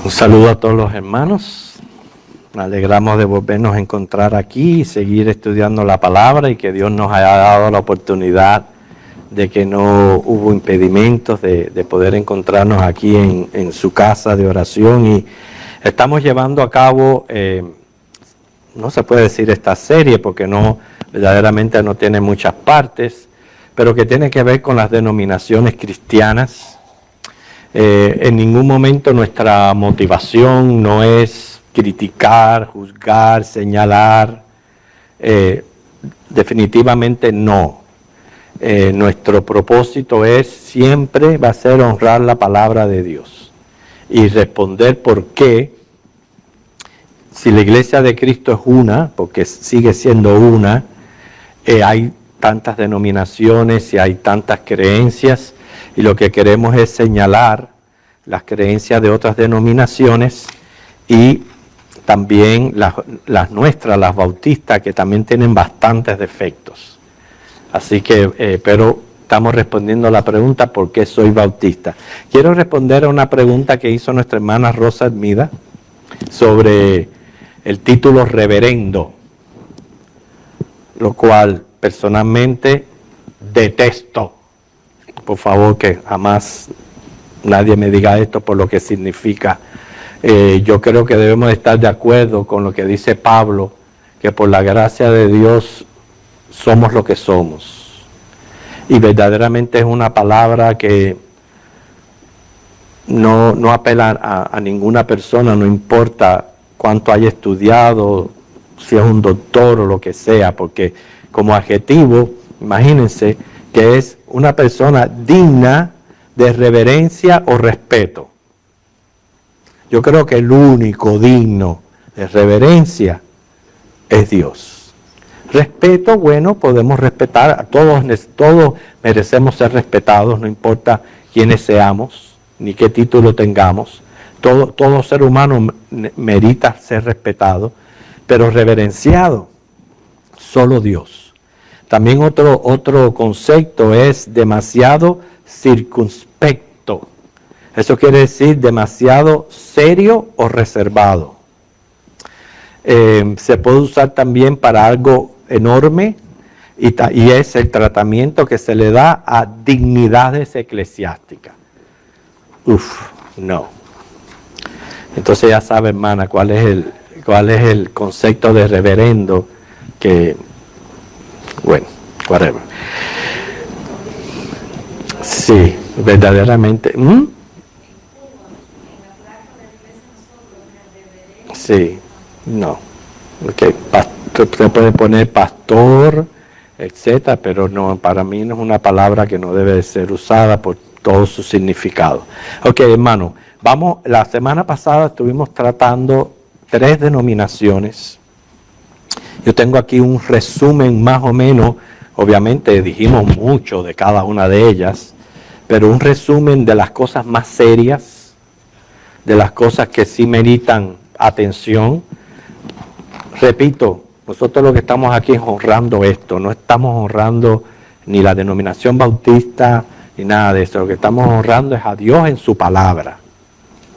Un saludo a todos los hermanos. Nos alegramos de volvernos a encontrar aquí y seguir estudiando la palabra y que Dios nos haya dado la oportunidad de que no hubo impedimentos de poder encontrarnos aquí en su casa de oración. Y estamos llevando a cabo, no se puede decir esta serie porque verdaderamente no tiene muchas partes, pero que tiene que ver con las denominaciones cristianas. En ningún momento nuestra motivación no es criticar, juzgar, señalar, definitivamente no. Nuestro propósito siempre va a ser honrar la palabra de Dios y responder por qué, si la iglesia de Cristo es una, porque sigue siendo una, hay tantas denominaciones y hay tantas creencias. Y lo que queremos es señalar las creencias de otras denominaciones y también las nuestras, las bautistas, que también tienen bastantes defectos. Así que, pero estamos respondiendo a la pregunta, ¿por qué soy bautista? Quiero responder a una pregunta que hizo nuestra hermana Rosa Hermida sobre el título reverendo, lo cual personalmente detesto. Por favor, que jamás nadie me diga esto por lo que significa. Yo creo que debemos estar de acuerdo con lo que dice Pablo, que por la gracia de Dios somos lo que somos. Y verdaderamente es una palabra que no apela a ninguna persona, no importa cuánto haya estudiado, si es un doctor o lo que sea, porque como adjetivo, imagínense, que es una persona digna de reverencia o respeto. Yo creo que el único digno de reverencia es Dios. Respeto, bueno, podemos respetar, a todos merecemos ser respetados, no importa quiénes seamos, ni qué título tengamos. Todo ser humano merita ser respetado, pero reverenciado, solo Dios. También otro concepto es demasiado circunspecto. Eso quiere decir demasiado serio o reservado. Se puede usar también para algo enorme y es el tratamiento que se le da a dignidades eclesiásticas. No. Entonces ya sabe, hermana, cuál es el concepto de reverendo que... Bueno, whatever. Sí, verdaderamente. Sí, no. Okay. Se puede poner pastor, etcétera, pero no, para mí no es una palabra que no debe ser usada por todo su significado. Ok, hermano, la semana pasada estuvimos tratando 3 denominaciones. Yo tengo aquí un resumen más o menos, obviamente dijimos mucho de cada una de ellas, pero un resumen de las cosas más serias, de las cosas que sí meritan atención. Repito, nosotros lo que estamos aquí es honrando esto, no estamos honrando ni la denominación bautista ni nada de eso, lo que estamos honrando es a Dios en su palabra.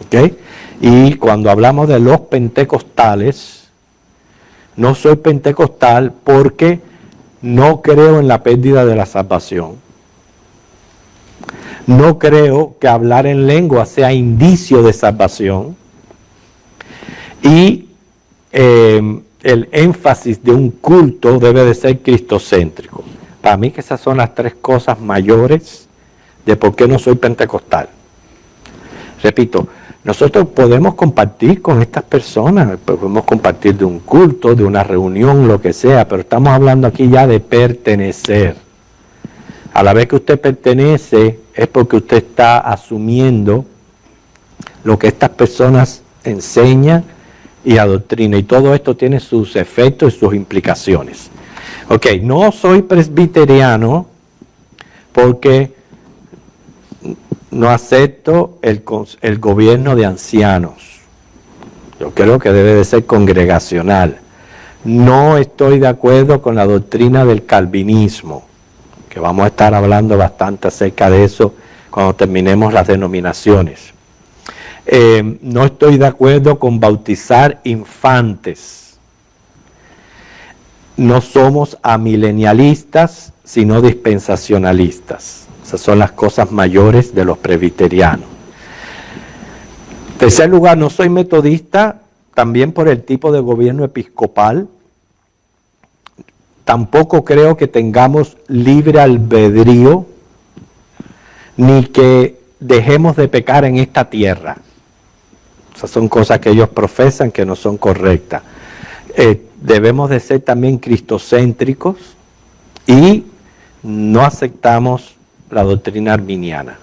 ¿Okay? Y cuando hablamos de los pentecostales, no soy pentecostal porque no creo en la pérdida de la salvación. No creo que hablar en lengua sea indicio de salvación. Y el énfasis de un culto debe de ser cristocéntrico. Para mí que esas son las 3 cosas mayores de por qué no soy pentecostal. Repito, nosotros podemos compartir con estas personas, podemos compartir de un culto, de una reunión, lo que sea, pero estamos hablando aquí ya de pertenecer. A la vez que usted pertenece es porque usted está asumiendo lo que estas personas enseñan y adoctrinan, y todo esto tiene sus efectos y sus implicaciones. Ok, no soy presbiteriano porque no acepto el gobierno de ancianos. Yo creo que debe de ser congregacional. No estoy de acuerdo con la doctrina del calvinismo, que vamos a estar hablando bastante acerca de eso cuando terminemos las denominaciones. No estoy de acuerdo con bautizar infantes. No somos amilenialistas, sino dispensacionalistas. Esas son las cosas mayores de los presbiterianos. En tercer lugar, no soy metodista, también por el tipo de gobierno episcopal. Tampoco creo que tengamos libre albedrío, ni que dejemos de pecar en esta tierra. Esas son cosas que ellos profesan que no son correctas. Debemos de ser también cristocéntricos y no aceptamos la doctrina arminiana.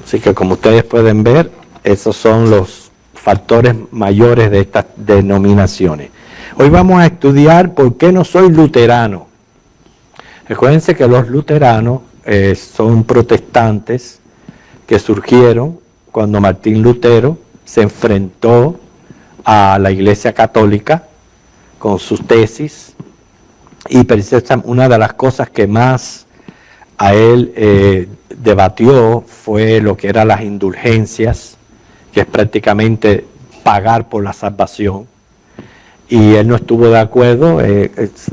Así que como ustedes pueden ver, esos son los factores mayores de estas denominaciones. Hoy vamos a estudiar por qué no soy luterano. Recuérdense que los luteranos son protestantes que surgieron cuando Martín Lutero se enfrentó a la Iglesia Católica con sus tesis, y precisamente una de las cosas que más a él debatió fue lo que eran las indulgencias, que es prácticamente pagar por la salvación, y él no estuvo de acuerdo.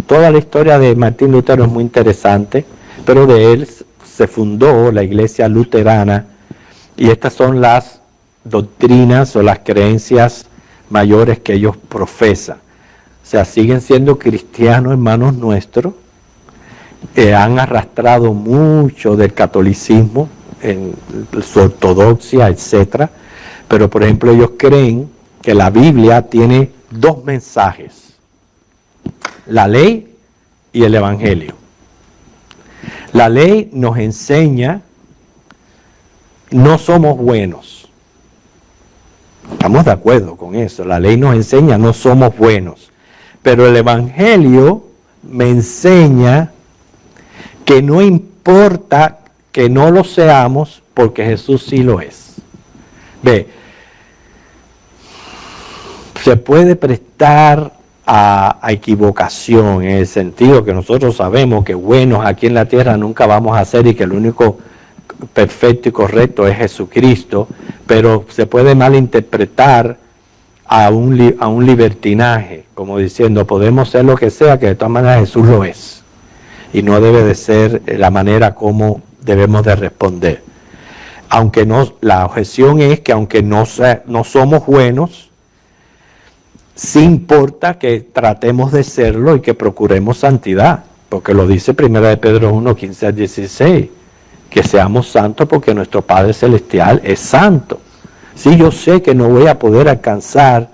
Toda la historia de Martín Lutero es muy interesante, pero de él se fundó la Iglesia Luterana, y estas son las doctrinas o las creencias mayores que ellos profesan. O sea, siguen siendo cristianos, hermanos nuestros, han arrastrado mucho del catolicismo en su ortodoxia, etcétera, pero por ejemplo ellos creen que la Biblia tiene dos mensajes: la ley y el evangelio. La ley nos enseña, no somos buenos. Estamos de acuerdo con eso. La ley nos enseña, no somos buenos. Pero el evangelio me enseña que no importa que no lo seamos, porque Jesús sí lo es. Ve, se puede prestar a equivocación, en el sentido que nosotros sabemos que buenos aquí en la tierra nunca vamos a ser, y que el único perfecto y correcto es Jesucristo, pero se puede malinterpretar a un libertinaje, como diciendo, podemos ser lo que sea, que de todas maneras Jesús lo es, y no debe de ser la manera como debemos de responder. Aunque no, la objeción es que aunque no somos buenos, sí importa que tratemos de serlo y que procuremos santidad, porque lo dice 1 de Pedro 1, 15 al 16, que seamos santos porque nuestro Padre Celestial es santo. Sí, yo sé que no voy a poder alcanzar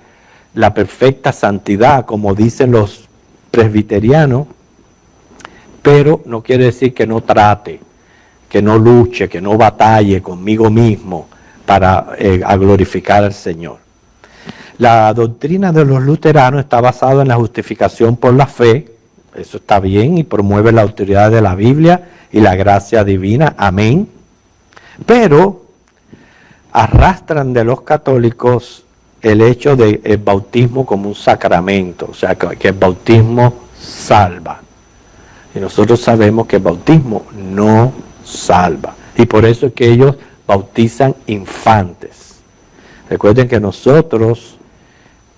la perfecta santidad, como dicen los presbiterianos, pero no quiere decir que no trate, que no luche, que no batalle conmigo mismo para glorificar al Señor. La doctrina de los luteranos está basada en la justificación por la fe. Eso está bien y promueve la autoridad de la Biblia y la gracia divina. Amén. Pero arrastran de los católicos el hecho del bautismo como un sacramento, o sea, que el bautismo salva. Y nosotros sabemos que el bautismo no salva. Y por eso es que ellos bautizan infantes. Recuerden que nosotros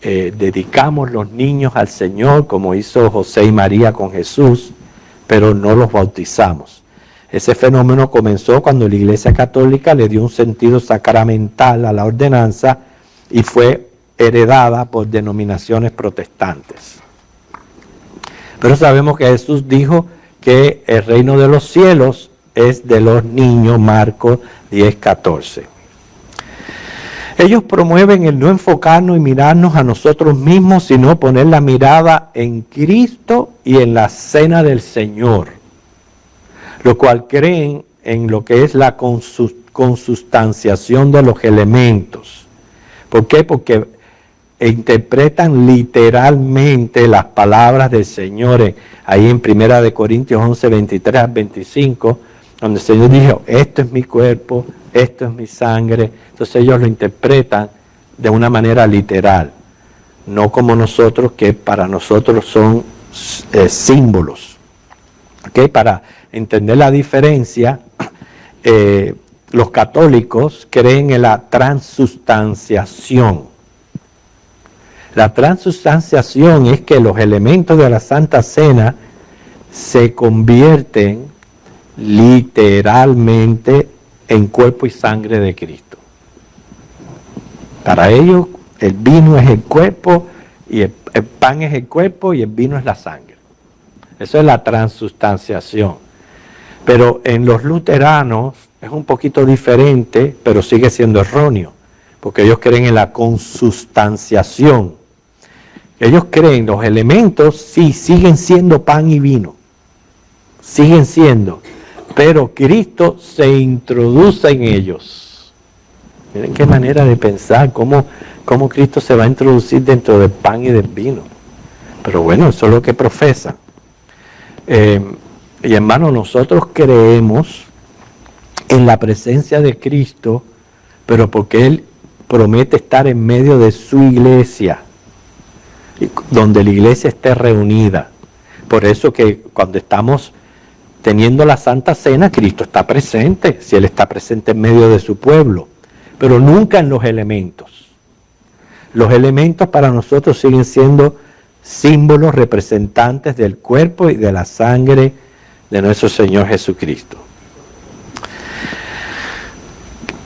dedicamos los niños al Señor, como hizo José y María con Jesús, pero no los bautizamos. Ese fenómeno comenzó cuando la Iglesia Católica le dio un sentido sacramental a la ordenanza y fue heredada por denominaciones protestantes. Pero sabemos que Jesús dijo que el reino de los cielos es de los niños, Marcos 10:14. Ellos promueven el no enfocarnos y mirarnos a nosotros mismos, sino poner la mirada en Cristo y en la cena del Señor, lo cual creen en lo que es la consustanciación de los elementos. ¿Por qué? Porque interpretan literalmente las palabras del Señor ahí en 1 Corintios 11, 23 al 25, donde el Señor dijo, esto es mi cuerpo, esto es mi sangre. Entonces ellos lo interpretan de una manera literal, no como nosotros, que para nosotros son símbolos. ¿Okay? Para entender la diferencia, los católicos creen en la transustanciación. La transustanciación es que los elementos de la Santa Cena se convierten literalmente en cuerpo y sangre de Cristo. Para ellos el vino es el cuerpo y el pan es el cuerpo y el vino es la sangre. Eso es la transustanciación. Pero en los luteranos es un poquito diferente, pero sigue siendo erróneo, porque ellos creen en la consustanciación. Ellos creen los elementos sí siguen siendo pan y vino, siguen siendo, pero Cristo se introduce en ellos. Miren qué manera de pensar, cómo Cristo se va a introducir dentro del pan y del vino. Pero bueno, eso es lo que profesan. Y hermano, nosotros creemos en la presencia de Cristo, pero porque Él promete estar en medio de su iglesia, donde la iglesia esté reunida. Por eso que cuando estamos teniendo la Santa Cena, Cristo está presente, si Él está presente en medio de su pueblo, pero nunca en los elementos. Los elementos para nosotros siguen siendo símbolos representantes del cuerpo y de la sangre de nuestro Señor Jesucristo.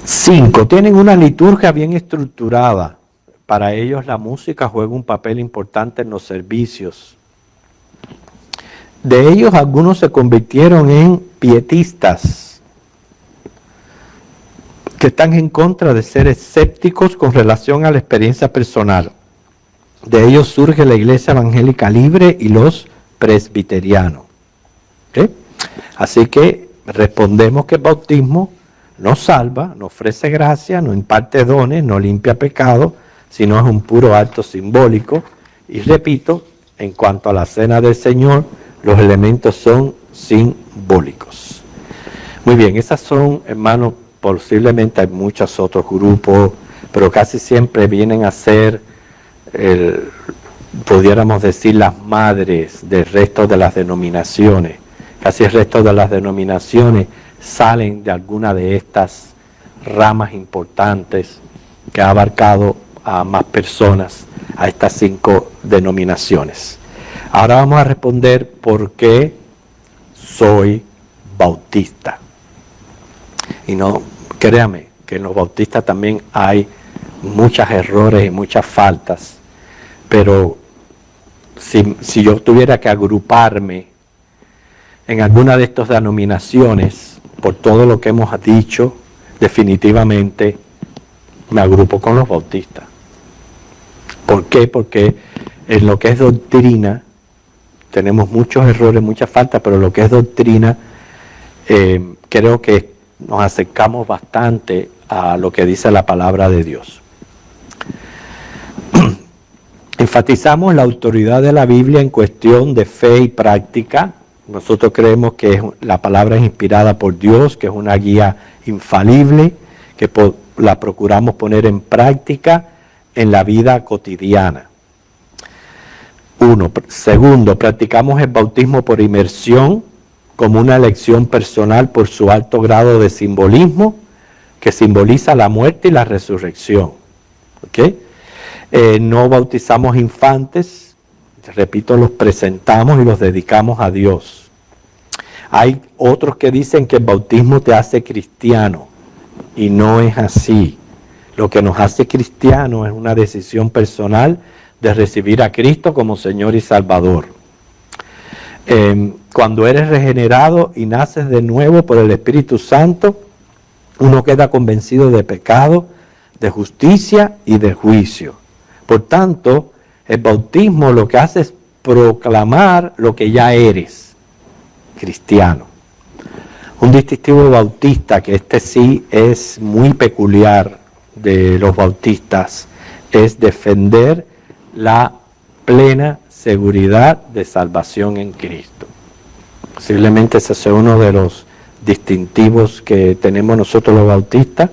5. Tienen una liturgia bien estructurada. Para ellos la música juega un papel importante en los servicios. De ellos algunos se convirtieron en pietistas, que están en contra de ser escépticos con relación a la experiencia personal. De ellos surge la Iglesia Evangélica Libre y los presbiterianos. ¿Okay? Así que respondemos que el bautismo no salva, no ofrece gracia, no imparte dones, no limpia pecado, sino es un puro acto simbólico. Y repito, en cuanto a la cena del Señor, los elementos son simbólicos. Muy bien, esas son, hermanos, posiblemente hay muchos otros grupos, pero casi siempre vienen a ser, pudiéramos decir, las madres del resto de las denominaciones. Casi el resto de las denominaciones salen de alguna de estas ramas importantes que ha abarcado a más personas, a estas 5 denominaciones. Ahora vamos a responder por qué soy bautista. Y no, créame, que en los bautistas también hay muchos errores y muchas faltas, pero si yo tuviera que agruparme en alguna de estas denominaciones, por todo lo que hemos dicho, definitivamente me agrupo con los bautistas. ¿Por qué? Porque en lo que es doctrina, tenemos muchos errores, muchas faltas, pero lo que es doctrina, creo que nos acercamos bastante a lo que dice la palabra de Dios. Enfatizamos la autoridad de la Biblia en cuestión de fe y práctica. Nosotros creemos que la palabra es inspirada por Dios, que es una guía infalible, que la procuramos poner en práctica en la vida cotidiana. 1. Segundo, practicamos el bautismo por inmersión como una elección personal por su alto grado de simbolismo, que simboliza la muerte y la resurrección. ¿Okay? No bautizamos infantes, repito, los presentamos y los dedicamos a Dios. Hay otros que dicen que el bautismo te hace cristiano, y no es así. Lo que nos hace cristiano es una decisión personal de recibir a Cristo como Señor y Salvador. Cuando eres regenerado y naces de nuevo por el Espíritu Santo, uno queda convencido de pecado, de justicia y de juicio. Por tanto, el bautismo lo que hace es proclamar lo que ya eres, cristiano. Un distintivo bautista, que este sí es muy peculiar de los bautistas, es defender la plena seguridad de salvación en Cristo. Posiblemente ese sea uno de los distintivos que tenemos nosotros los bautistas,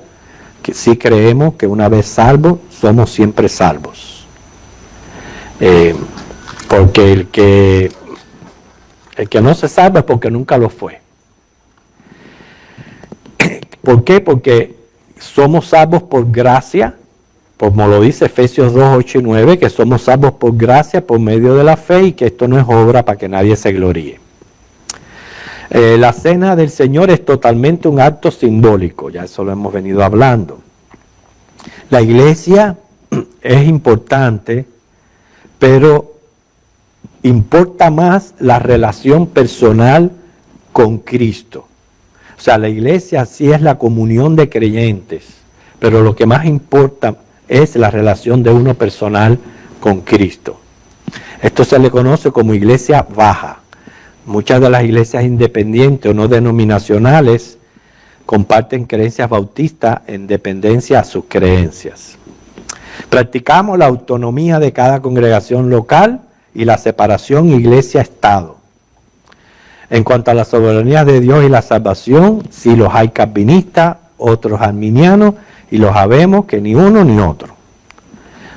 que sí creemos que una vez salvos, somos siempre salvos. Porque el que no se salva es porque nunca lo fue. ¿Por qué? Porque somos salvos por gracia, como lo dice Efesios 2, 8 y 9, que somos salvos por gracia por medio de la fe y que esto no es obra para que nadie se gloríe. La cena del Señor es totalmente un acto simbólico, ya eso lo hemos venido hablando. La iglesia es importante, pero importa más la relación personal con Cristo. O sea, la iglesia sí es la comunión de creyentes, pero lo que más importa es la relación de uno personal con Cristo. Esto se le conoce como iglesia baja. Muchas de las iglesias independientes o no denominacionales comparten creencias bautistas en dependencia a sus creencias. Practicamos la autonomía de cada congregación local y la separación iglesia-estado. En cuanto a la soberanía de Dios y la salvación, sí los hay calvinistas, otros arminianos, y los sabemos que ni uno ni otro.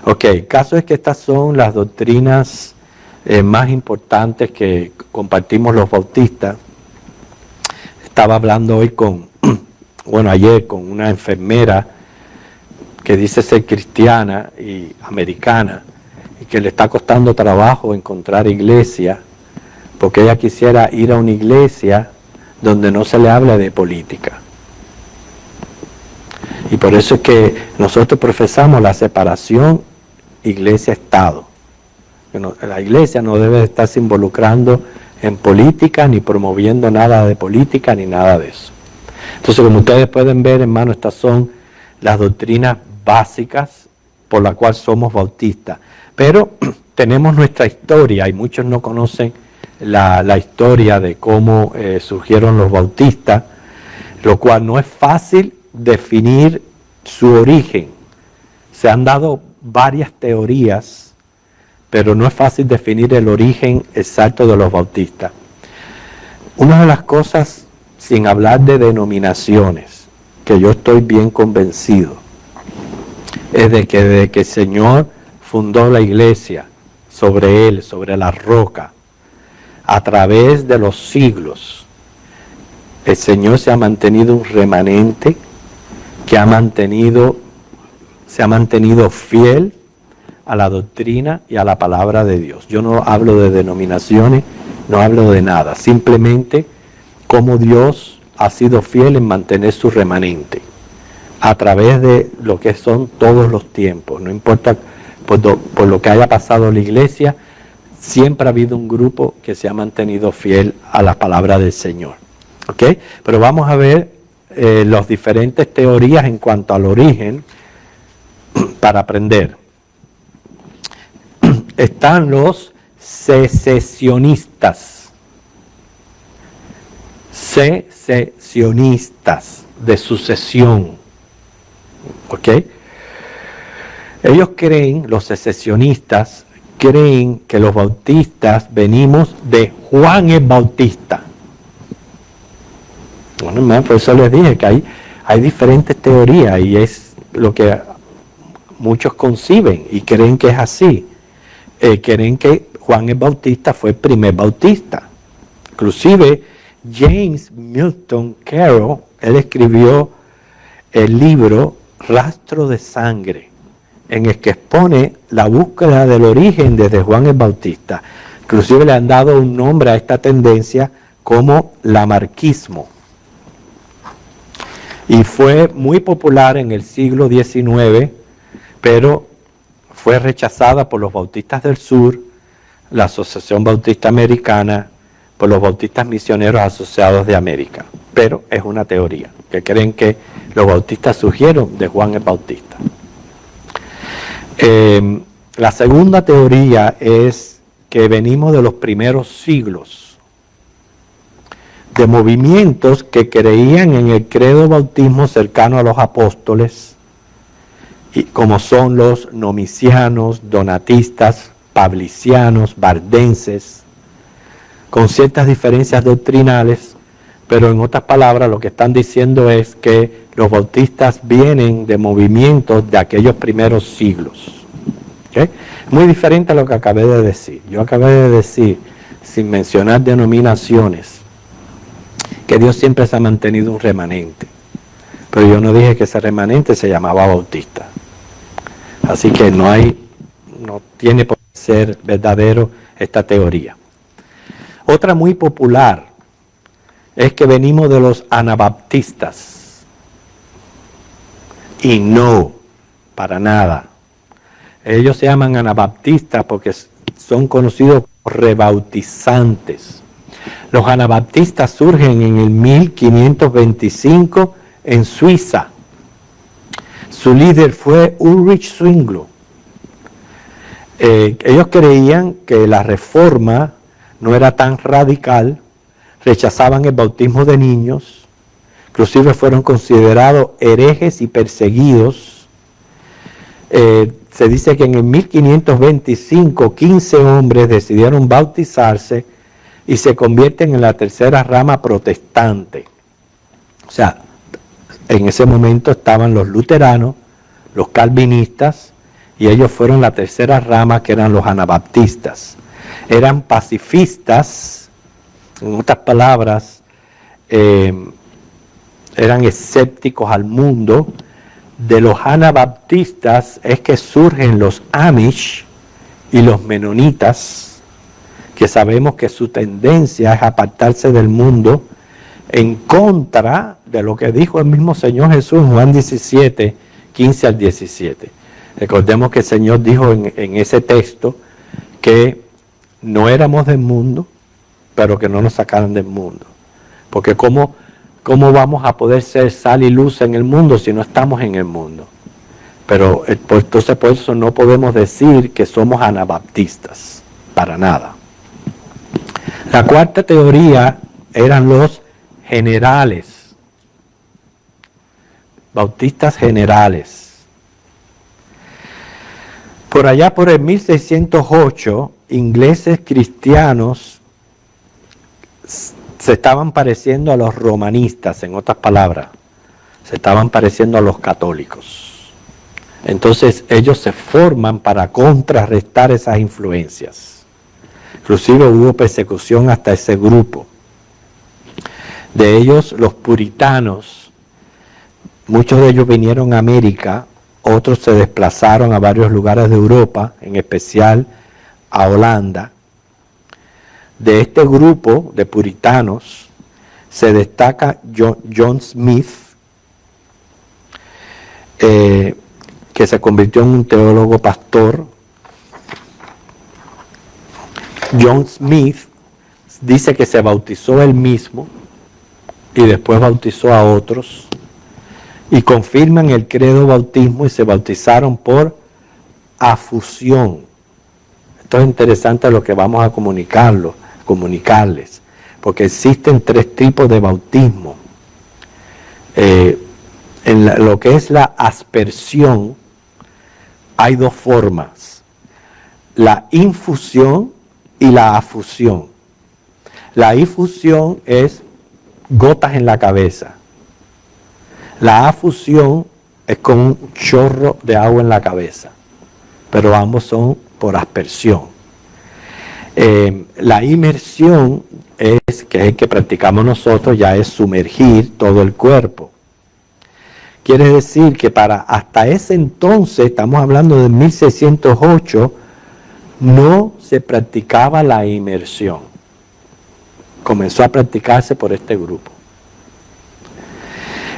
Ok, el caso es que estas son las doctrinas más importantes que compartimos los bautistas. Estaba hablando hoy ayer con una enfermera que dice ser cristiana y americana y que le está costando trabajo encontrar iglesia porque ella quisiera ir a una iglesia donde no se le hable de política. Y por eso es que nosotros profesamos la separación iglesia-estado. La iglesia no debe estarse involucrando en política, ni promoviendo nada de política, ni nada de eso. Entonces, como ustedes pueden ver, hermanos, estas son las doctrinas básicas por las cuales somos bautistas. Pero tenemos nuestra historia, y muchos no conocen la historia de cómo surgieron los bautistas, lo cual no es fácil definir su origen. Se han dado varias teorías, pero no es fácil definir el origen exacto de los bautistas. Una de las cosas, sin hablar de denominaciones, que yo estoy bien convencido, es de que desde que el Señor fundó la iglesia sobre la roca, a través de los siglos, el Señor se ha mantenido un remanente que se ha mantenido fiel a la doctrina y a la palabra de Dios. Yo no hablo de denominaciones, no hablo de nada, simplemente cómo Dios ha sido fiel en mantener su remanente a través de lo que son todos los tiempos. No importa por lo que haya pasado la iglesia, siempre ha habido un grupo que se ha mantenido fiel a la palabra del Señor. ¿Ok? Pero vamos a ver las diferentes teorías en cuanto al origen para aprender. Están los secesionistas. Secesionistas de sucesión. ¿Ok? Ellos creen, los secesionistas, creen que los bautistas venimos de Juan el Bautista. Bueno, hermano, por eso les dije que hay diferentes teorías y es lo que muchos conciben y creen que es así. Creen que Juan el Bautista fue el primer bautista. Inclusive James Milton Carroll, él escribió el libro Rastro de Sangre, en el que expone la búsqueda del origen desde Juan el Bautista. Inclusive le han dado un nombre a esta tendencia como lamarquismo. Y fue muy popular en el siglo XIX, pero fue rechazada por los bautistas del sur, la Asociación Bautista Americana, por los bautistas misioneros asociados de América. Pero es una teoría, que creen que los bautistas surgieron de Juan el Bautista. La segunda teoría es que venimos de los primeros siglos, de movimientos que creían en el credo bautismo cercano a los apóstoles, y como son los nomicianos, donatistas, pablicianos, bardenses, con ciertas diferencias doctrinales, pero en otras palabras lo que están diciendo es que los bautistas vienen de movimientos de aquellos primeros siglos. ¿Okay? Muy diferente a lo que acabé de decir. Yo acabé de decir, sin mencionar denominaciones, que Dios siempre se ha mantenido un remanente. Pero yo no dije que ese remanente se llamaba bautista. Así que no tiene por qué ser verdadero esta teoría. Otra muy popular es que venimos de los anabaptistas. Y no, para nada. Ellos se llaman anabaptistas porque son conocidos como rebautizantes. Los anabaptistas surgen en el 1525 en Suiza. Su líder fue Ulrich Zwingli. Ellos creían que la reforma no era tan radical, rechazaban el bautismo de niños, inclusive fueron considerados herejes y perseguidos. Se dice que en el 1525 15 hombres decidieron bautizarse y se convierten en la tercera rama protestante. O sea, en ese momento estaban los luteranos, los calvinistas, y ellos fueron la tercera rama, que eran los anabaptistas. Eran pacifistas, en otras palabras, eran escépticos al mundo. De los anabaptistas es que surgen los Amish y los menonitas, que sabemos que su tendencia es apartarse del mundo en contra de lo que dijo el mismo Señor Jesús en Juan 17, 15 al 17. Recordemos que el Señor dijo en ese texto que no éramos del mundo, pero que no nos sacaran del mundo. Porque ¿cómo vamos a poder ser sal y luz en el mundo si no estamos en el mundo? Pero entonces por eso no podemos decir que somos anabaptistas, para nada. La cuarta teoría eran los generales, bautistas generales. Por allá por el 1608, ingleses cristianos se estaban pareciendo a los romanistas, en otras palabras, se estaban pareciendo a los católicos. Entonces ellos se forman para contrarrestar esas influencias. Inclusive hubo persecución hasta ese grupo. De ellos, los puritanos, muchos de ellos vinieron a América, otros se desplazaron a varios lugares de Europa, en especial a Holanda. De este grupo de puritanos se destaca John Smith, que se convirtió en un teólogo pastor. John Smith dice que se bautizó él mismo y después bautizó a otros, y confirman el credo bautismo y se bautizaron por afusión. Esto es interesante lo que vamos a comunicarles, porque existen tres tipos de bautismo. En lo que es la aspersión hay dos formas: la infusión y la afusión. La infusión es gotas en la cabeza. La afusión es con un chorro de agua en la cabeza, pero ambos son por aspersión. La inmersión que es el que practicamos nosotros, ya es sumergir todo el cuerpo. Quiere decir que hasta ese entonces, estamos hablando de 1608, no se practicaba la inmersión. Comenzó a practicarse por este grupo.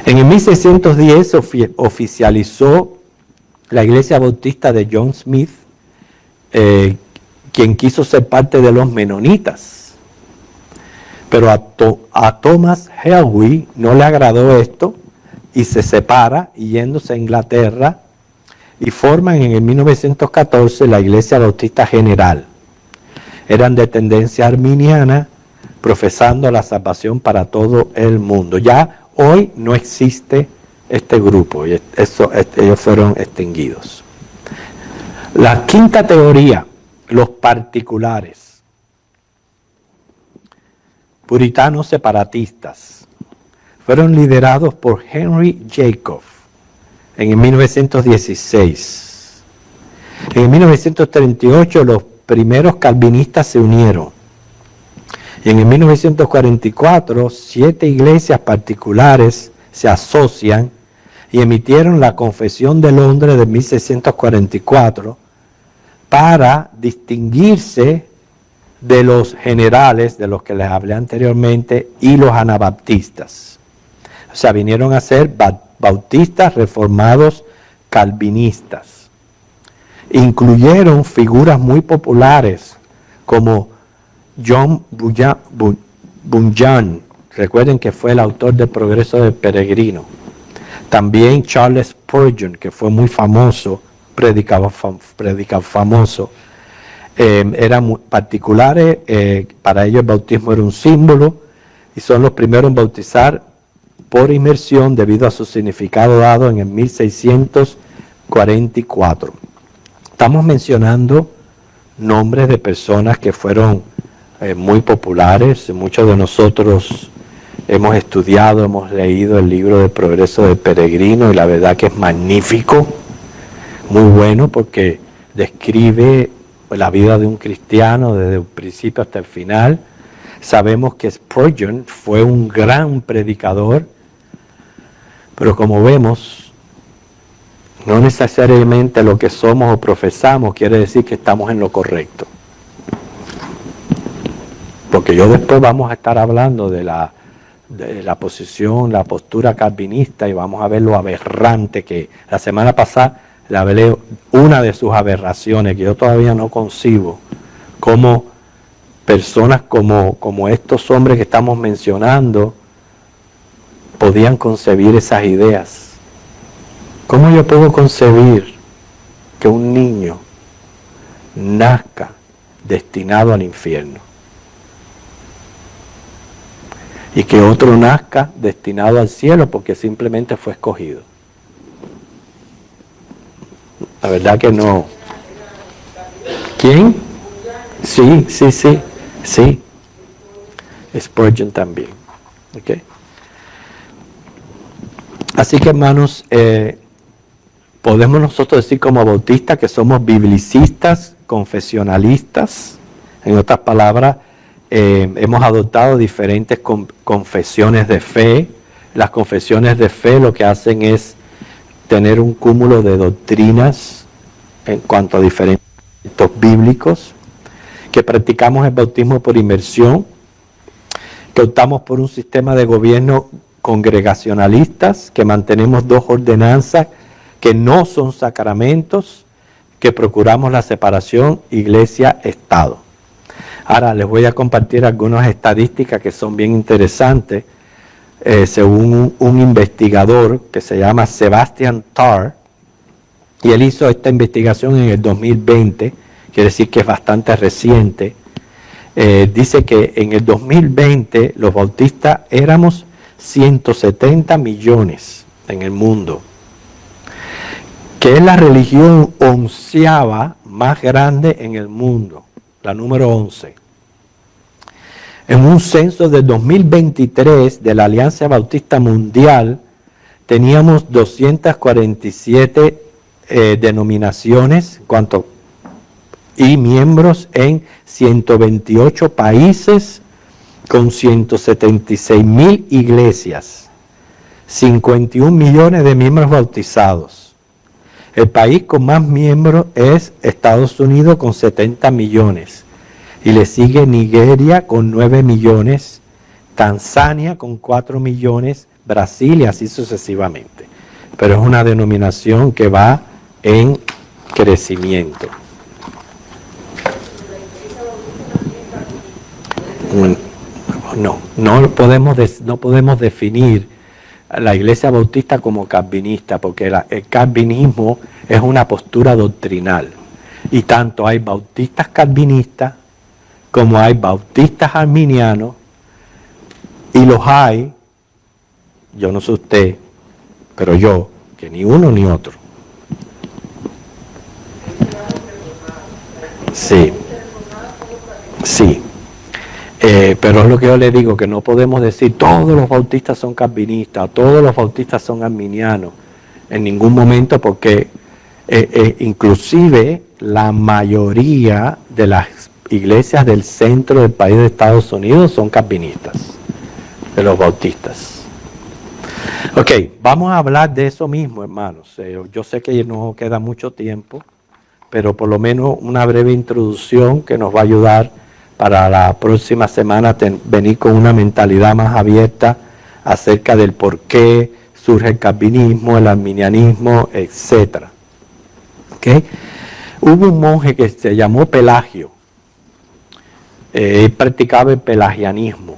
En el 1610 oficializó la iglesia bautista de John Smith, quien quiso ser parte de los menonitas. Pero a Thomas Helwig no le agradó esto y se separa, yéndose a Inglaterra, y forman en el 1914 la Iglesia Bautista General. Eran de tendencia arminiana, profesando la salvación para todo el mundo. Ya hoy no existe este grupo, y ellos fueron extinguidos. La quinta teoría, los particulares. Puritanos separatistas. Fueron liderados por Henry Jacob en el 1916. En el 1938 los primeros calvinistas se unieron. Y en el 1944 7 iglesias particulares se asocian y emitieron la Confesión de Londres de 1644 para distinguirse de los generales, de los que les hablé anteriormente, y los anabaptistas. O sea, vinieron a ser bautistas reformados calvinistas. Incluyeron figuras muy populares como John Bunyan, recuerden que fue el autor del Progreso del Peregrino. También Charles Spurgeon, que fue muy famoso, predicador famoso. Eran muy particulares, para ellos el bautismo era un símbolo y son los primeros en bautizar por inmersión debido a su significado dado en el 1644. Estamos mencionando nombres de personas que fueron muy populares. Muchos de nosotros hemos estudiado, hemos leído el libro del Progreso del Peregrino y la verdad que es magnífico, muy bueno porque describe la vida de un cristiano desde el principio hasta el final. Sabemos que Spurgeon fue un gran predicador, pero como vemos, no necesariamente lo que somos o profesamos quiere decir que estamos en lo correcto. Porque yo después vamos a estar hablando de la posición, la postura calvinista y vamos a ver lo aberrante que la semana pasada le hablé una de sus aberraciones que yo todavía no concibo, cómo personas como estos hombres que estamos mencionando podían concebir esas ideas. ¿Cómo yo puedo concebir que un niño nazca destinado al infierno y que otro nazca destinado al cielo porque simplemente fue escogido? La verdad que no. ¿Quién? Sí. Spurgeon también. ¿Okay? Así que hermanos, podemos nosotros decir como bautistas que somos biblicistas, confesionalistas. En otras palabras, hemos adoptado diferentes confesiones de fe. Las confesiones de fe lo que hacen es tener un cúmulo de doctrinas en cuanto a diferentes textos bíblicos, que practicamos el bautismo por inmersión, que optamos por un sistema de gobierno congregacionalistas, que mantenemos dos ordenanzas que no son sacramentos, que procuramos la separación iglesia-estado. Ahora les voy a compartir algunas estadísticas que son bien interesantes. Según un investigador que se llama Sebastian Tarr, y él hizo esta investigación en el 2020, quiere decir que es bastante reciente. Dice que en el 2020 los bautistas éramos 170 millones en el mundo, que es la religión onceava más grande en el mundo, la número 11. En un censo del 2023 de la Alianza Bautista Mundial teníamos 247 denominaciones y miembros en 128 países con 176,000 iglesias, 51 millones de miembros bautizados. El país con más miembros es Estados Unidos con 70 millones. Y le sigue Nigeria con 9 millones, Tanzania con 4 millones, Brasil y así sucesivamente. Pero es una denominación que va en crecimiento. No podemos definir a la Iglesia Bautista como calvinista, porque el calvinismo es una postura doctrinal. Y tanto hay bautistas calvinistas como hay bautistas arminianos, y los hay, yo no sé usted, pero yo, que ni uno ni otro. Sí. Pero es lo que yo le digo, que no podemos decir todos los bautistas son calvinistas, todos los bautistas son arminianos, en ningún momento, porque inclusive la mayoría de las iglesias del centro del país de Estados Unidos son calvinistas, de los bautistas. Ok, vamos a hablar de eso mismo, hermanos. Yo sé que no queda mucho tiempo, pero por lo menos una breve introducción que nos va a ayudar para la próxima semana venir con una mentalidad más abierta acerca del por qué surge el calvinismo, el arminianismo, etc. ¿Okay? Hubo un monje que se llamó Pelagio. Él practicaba el pelagianismo.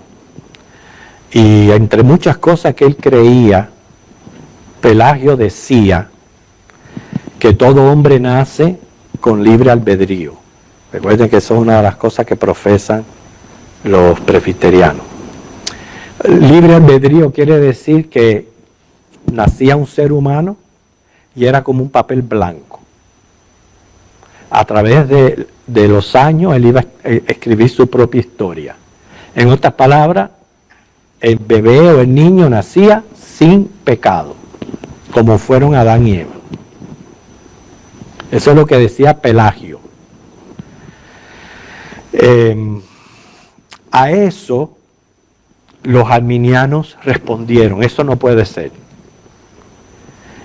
Y entre muchas cosas que él creía, Pelagio decía que todo hombre nace con libre albedrío. Recuerden que eso es una de las cosas que profesan los presbiterianos. Libre albedrío quiere decir que nacía un ser humano y era como un papel blanco. A través de los años él iba a escribir su propia historia. En otras palabras, el bebé o el niño nacía sin pecado, como fueron Adán y Eva. Eso es lo que decía Pelagio. A eso los arminianos respondieron, eso no puede ser.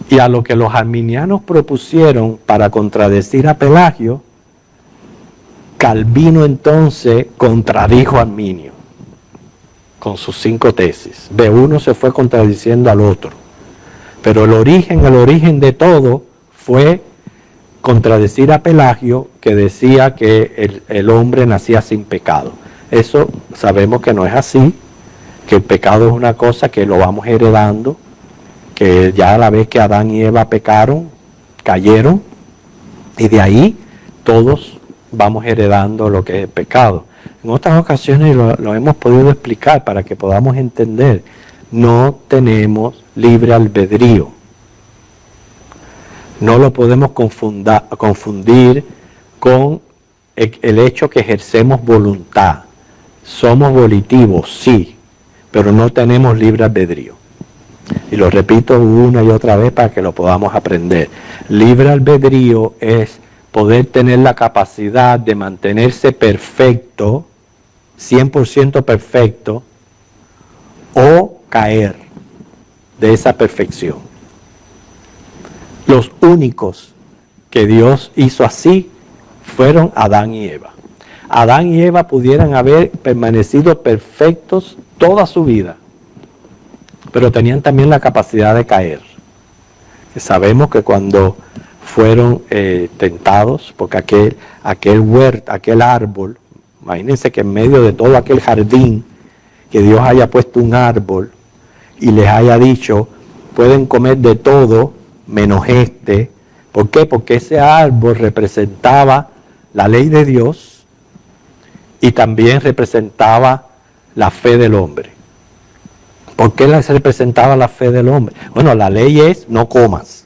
Y a lo que los arminianos propusieron para contradecir a Pelagio, Calvino entonces contradijo a Arminio con sus 5 tesis. De uno se fue contradiciendo al otro. Pero el origen de todo fue contradecir a Pelagio, que decía que el hombre nacía sin pecado. Eso sabemos que no es así, que el pecado es una cosa que lo vamos heredando, que ya a la vez que Adán y Eva pecaron, cayeron, y de ahí todos vamos heredando lo que es el pecado. En otras ocasiones lo hemos podido explicar para que podamos entender. No tenemos libre albedrío. No lo podemos confundir con el hecho que ejercemos voluntad. Somos volitivos, sí, pero no tenemos libre albedrío. Y lo repito una y otra vez para que lo podamos aprender. Libre albedrío es poder tener la capacidad de mantenerse perfecto, 100% perfecto, o caer de esa perfección. Los únicos que Dios hizo así fueron Adán y Eva. Adán y Eva pudieran haber permanecido perfectos toda su vida, pero tenían también la capacidad de caer. Sabemos que cuando fueron tentados, porque aquel huerto, aquel árbol, imagínense que en medio de todo aquel jardín, que Dios haya puesto un árbol y les haya dicho, pueden comer de todo menos este. ¿Por qué? Porque ese árbol representaba la ley de Dios y también representaba la fe del hombre. ¿Por qué representaba la fe del hombre? Bueno, la ley es no comas.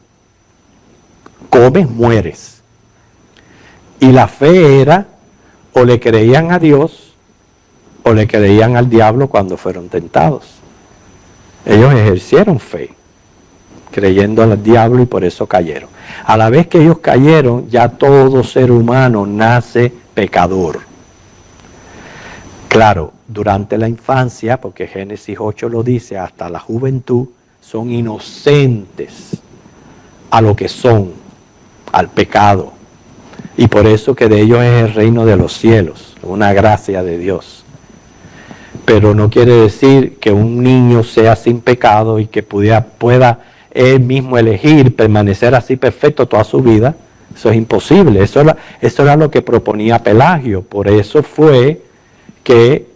Comes, mueres. Y la fe era o le creían a Dios o le creían al diablo cuando fueron tentados. Ellos ejercieron fe, creyendo al diablo, y por eso cayeron. A la vez que ellos cayeron, ya todo ser humano nace pecador. Claro, durante la infancia, porque Génesis 8 lo dice, hasta la juventud, son inocentes a lo que son, al pecado. Y por eso que de ellos es el reino de los cielos, una gracia de Dios. Pero no quiere decir que un niño sea sin pecado y que pueda él mismo elegir permanecer así perfecto toda su vida. Eso es imposible. Eso era lo que proponía Pelagio. Por eso fue que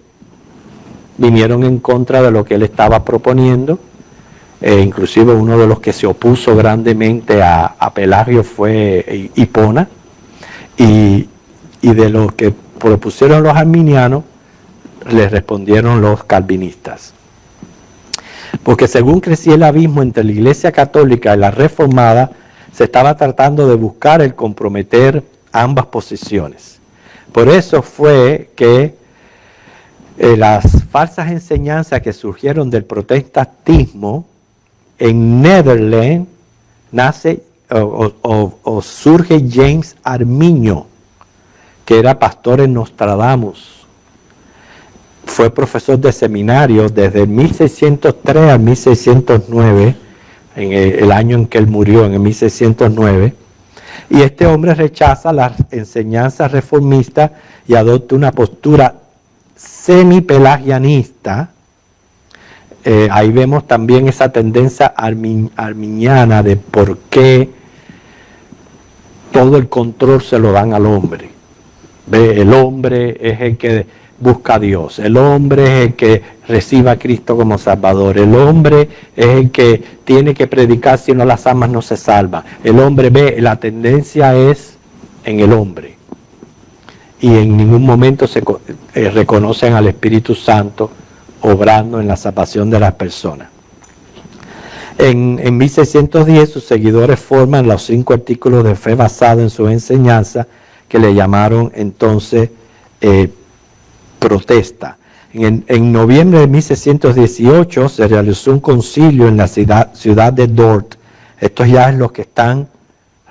vinieron en contra de lo que él estaba proponiendo. Inclusive uno de los que se opuso grandemente a Pelagio fue Hipona. Y de lo que propusieron los arminianos, les respondieron los calvinistas. Porque según crecía el abismo entre la Iglesia Católica y la Reformada, se estaba tratando de buscar el comprometer ambas posiciones. Por eso fue que las falsas enseñanzas que surgieron del protestantismo en Netherlands nace o surge James Arminio, que era pastor en Nostradamus. fue profesor de seminario desde 1603 al 1609, en el año en que él murió, en el 1609. Y este hombre rechaza las enseñanzas reformistas y adopta una postura semi-pelagianista. Ahí vemos también esa tendencia arminiana de por qué todo el control se lo dan al hombre. ¿Ve? El hombre es el que busca a Dios, el hombre es el que recibe a Cristo como Salvador, el hombre es el que tiene que predicar, si no las almas no se salvan. El hombre, ve, la tendencia es en el hombre y en ningún momento se reconocen al Espíritu Santo obrando en la salvación de las personas. En 1610 sus seguidores forman los 5 artículos de fe basados en su enseñanza, que le llamaron entonces protesta. En noviembre de 1618 se realizó un concilio en la ciudad de Dort. Estos ya es los que están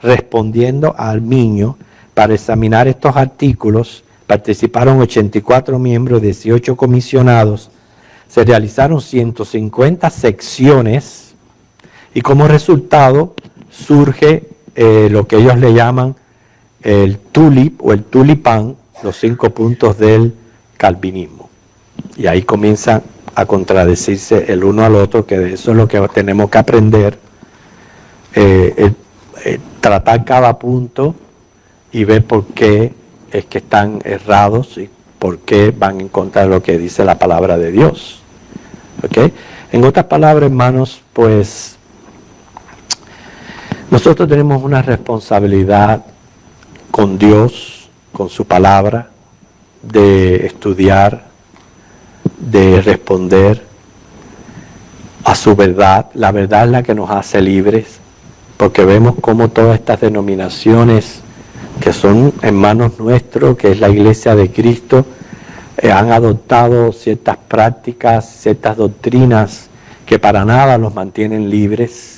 respondiendo a Arminio. Para examinar estos artículos participaron 84 miembros, 18 comisionados. Se realizaron 150 secciones y como resultado surge lo que ellos le llaman el tulip o el tulipán, los 5 puntos del calvinismo. Y ahí comienzan a contradecirse el uno al otro, que de eso es lo que tenemos que aprender, tratar cada punto y ver por qué es que están errados y por qué van en contra de lo que dice la palabra de Dios. ¿Okay? En otras palabras, hermanos, pues nosotros tenemos una responsabilidad con Dios, con su palabra, de estudiar, de responder a su verdad. La verdad es la que nos hace libres, porque vemos cómo todas estas denominaciones que son hermanos nuestros, que es la Iglesia de Cristo, han adoptado ciertas prácticas, ciertas doctrinas que para nada los mantienen libres.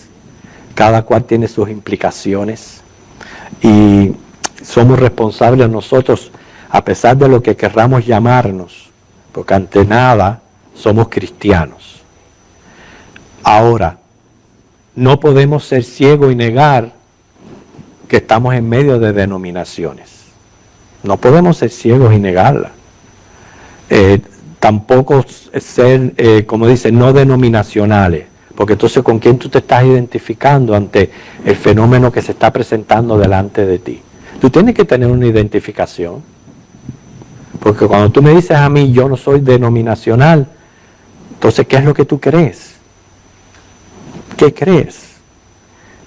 Cada cual tiene sus implicaciones y somos responsables nosotros, a pesar de lo que querramos llamarnos, porque ante nada somos cristianos. Ahora, no podemos ser ciegos y negar que estamos en medio de denominaciones. No podemos ser ciegos y negarla. Tampoco ser, como dice, no denominacionales, porque entonces ¿con quién tú te estás identificando ante el fenómeno que se está presentando delante de ti? Tú tienes que tener una identificación, porque cuando tú me dices a mí, yo no soy denominacional, entonces ¿qué es lo que tú crees? ¿Qué crees?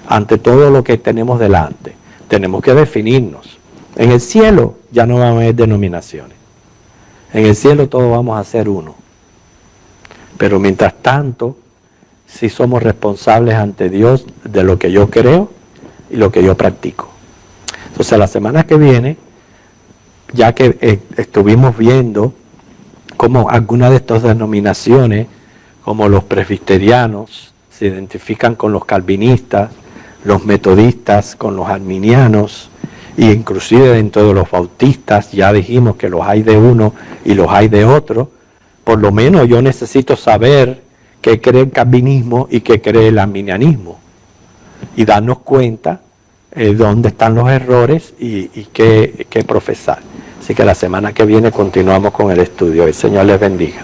Ante todo lo que tenemos delante, tenemos que definirnos. En el cielo ya no van a haber denominaciones. En el cielo todos vamos a ser uno. Pero mientras tanto, sí somos responsables ante Dios de lo que yo creo y lo que yo practico. Entonces la semana que viene, ya que estuvimos viendo cómo algunas de estas denominaciones, como los presbiterianos, se identifican con los calvinistas, los metodistas con los arminianos, e inclusive dentro de los bautistas, ya dijimos que los hay de uno y los hay de otro. Por lo menos yo necesito saber qué cree el calvinismo y qué cree el arminianismo, y darnos cuenta dónde están los errores y qué profesar. Así que la semana que viene continuamos con el estudio. El Señor les bendiga.